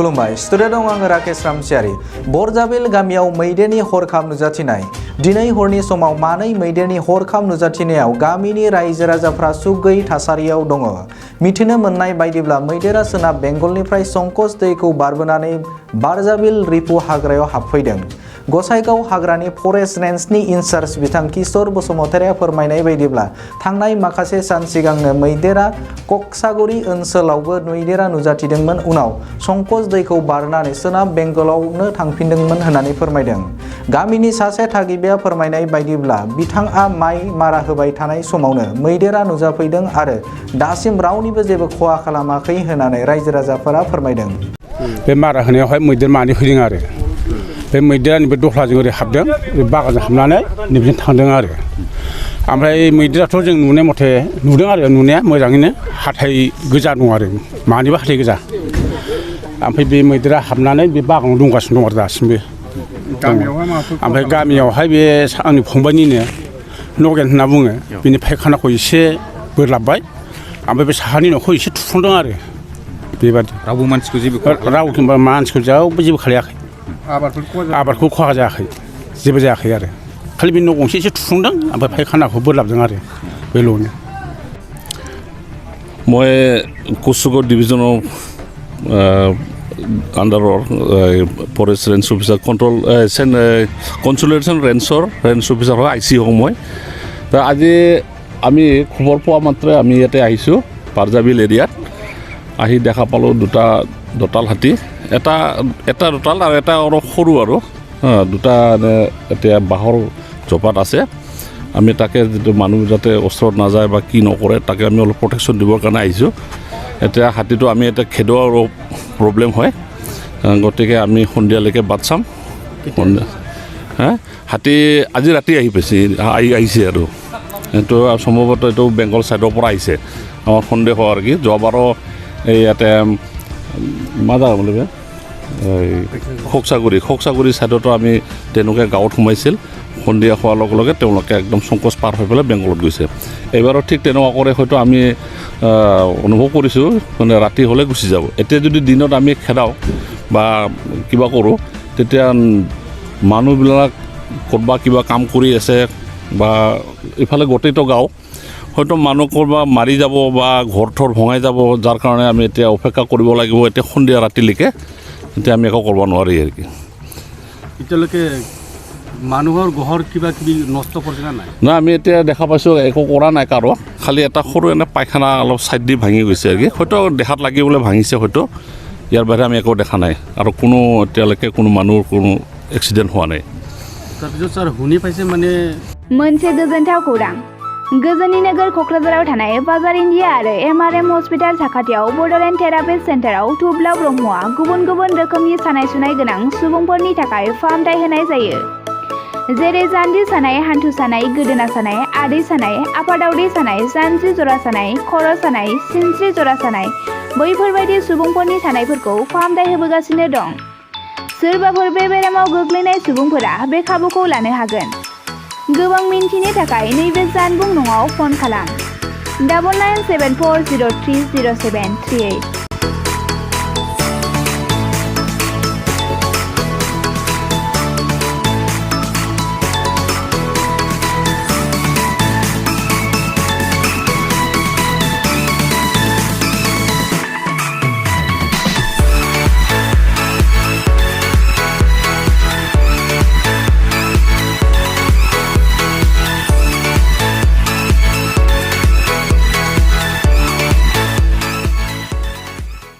खुलुमबाय स्टुडिअ दं आङो राकेश रामसियारि बरजाबिल गामियाव मैदेरनि हरखाब नुजाथिनाय दिनै हरनि समाव मानै मैदेरनि हरखाब नुजाथिनायाव गामिनि रायजो राजाफ्रा सुख गैयै थासारियाव दङ मिथिनो मोननाय बायदिब्ला मैदेरा सोनाब बेंगलनिफ्राय संकस दैखौ बारबोनानै बरजाबिल रिपु हाग्रायाव हाबफैदों गसाइगाव हाग्रानि फरेस्ट रेन्जनि इनचार्ज बिथां किशोर बसुमतारिया फोरमायनाय बायदिब्ला थांनाय माखासे सान सिगांनो मैदेरा कक्सागुरि ओनसोलावबो मैदेरा नुजाथिदोंमोन उनाव संकस दैखौ बारनानै सोनाब बेंगलावनो थांफिनदोंमोन होननानै फोरमायदों गामिनि सासे थागिबिया फोरमायनाय बायदिब्ला बिथाङा माइ मारा होबाय थानाय समावनो मैदेरा नुजाफैदों आरो दासिम रावनिबो जेबो खहा खालामाखै होननानै रायजो राजाफोरा फोरमायदों बे मारा होनायावहाय मैदेर मानै फैदों आरो बे मैदेरा नैबे दख्लाजों ओरै हाबदों बे बागानजों हाबनानै नैबेजों थांदों आरो ओमफ्राय मैदेराथ' जों नुनाय मथे नुदों आरो नुनाया मोजाङैनो हाथाइ गोजा दं आरो मानिबा हाथाइ गोजा ओमफ्राय बे मैदेरा हाबनानै बे बागानाव दंगासिनो दं आरो दासिमबो ओमफ्राय गामियावहाय बे आंनि फंबायनिनो नगेन होनना बुङो बिनि फायखानाखौ एसे बोरलाबबाय ओमफ्राय बे साहानि न'खौ एसे थुफ्लंदों आरो बेबादि रावबो मानसिखौ जेबो मानसिखौ जेबो खालायाखै आबादखौ खहा जायाखै जेबो जायाखै आरो खालि बे न' गंसे एसे थुफ्लंदों ओमफ्राय फायखानाखौ बोरलाबदों आरो बेल'नो মই কোচুগড় ডিভিজনৰ আণ্ডাৰৰ ফৰেষ্ট ৰেঞ্জ অফিচাৰ কনচুলেশ্যন ৰেঞ্জ অফিচাৰ হয় IC হওঁ মই আজি আমি খবৰ পোৱা মাত্ৰে আমি ইয়াতে আহিছোঁ বৰজাবিল এৰিয়াত আহি দেখা পালোঁ দুটা দঁতাল হাতী এটা দঁতাল আৰু এটা অলপ সৰু আৰু দুটা এতিয়া বাঁহৰ জপাত আছে আমি তাকে যিটো মানুহ যাতে ওচৰত নাযায় বা কি নকৰে তাকে আমি অলপ প্ৰটেকশ্যন দিবৰ কাৰণে আহিছোঁ এতিয়া হাতীটো আমি এতিয়া খেদোৱাৰ প্ৰব্লেম হয় গতিকে আমি সন্ধিয়ালৈকে বাট চাম হাতী আজি ৰাতি আহিছে আৰু এইটো সম্ভৱতঃ এইটো বেংগল ছাইডৰ পৰা আহিছে আমাৰ সন্দেহ আৰু কি যোৱাবাৰো এই ইয়াতে মাজা বুলি খোকচাগুৰি ছাইডতো আমি তেনেকৈ গাঁৱত সোমাইছিল সন্ধিয়া হোৱাৰ লগে লগে তেওঁলোকে একদম সংকোচ পাৰ হৈ পেলাই বেংগলত গৈছে এইবাৰো ঠিক তেনেকুৱা কৰে হয়তো আমি অনুভৱ কৰিছোঁ মানে ৰাতি হ'লে গুচি যাব এতিয়া যদি দিনত আমি খেদাওঁ বা কিবা কৰোঁ তেতিয়া মানুহবিলাক ক'ৰবাত কিবা কাম কৰি আছে বা ইফালে গোটেইটো গাঁও হয়তো মানুহ ক'ৰবাত মাৰি যাব বা ঘৰ থৰ ভঙাই যাব যাৰ কাৰণে আমি এতিয়া অপেক্ষা কৰিব লাগিব এতিয়া সন্ধিয়া ৰাতিলৈকে এতিয়া আমি একো কৰিব নোৱাৰি আৰু কি এতিয়ালৈকে মানুহৰ ঘৰ কিবা কিবি নষ্ট কৰিছে নাই না আমি এতিয়া দেখা পাইছোঁ একো কৰা নাই কাৰো খালি এটা সৰু এনে পায়খানা অলপ ছাইড দি ভাঙি গৈছে আৰু কি হয়তো দেখাত লাগিবলৈ ভাঙিছে হয়তো ইয়াৰ বাহিৰে আমি একো দেখা নাই আৰু কোনো এতিয়ালৈকে কোনো মানুহৰ কোনো এক্সিডেণ্ট হোৱা নাই তাৰপিছত ছাৰ শুনি পাইছে মানে मोनसे गोजोनथाव खौरां गोजोननि नोगोर क'क्राझाराव थानाय बाजार इन्डिया आरो MRM हस्पिटाल साखाथियाव बड'लेण्ड थेरापि सेन्टाराव थुब्ला ब्रह्मआ गुबुन गुबुन रोखोमनि सानाय सुनाय गोनां सुबुंफोरनि थाखाय फाहामथाय होनाय जायो जेरै जान्जि सानाय हान्थु सानाय गोदोना सानाय आदै सानाय आफादावदै सानाय जानजि जरा सानाय खर' सानाय सिनस्रि जरा सानाय बैफोरबायदि सुबुंफोरनि सानायफोरखौ फाहामथाय होबोगासिनो दं सोरबाफोर बे बेरामाव गोग्लैनाय सुबुंफोरा बे खाबुखौ लानो हागोन गोबां मिन्थिनो थाखाय नैबे जानबुं नङाव फन खालाम 9974030738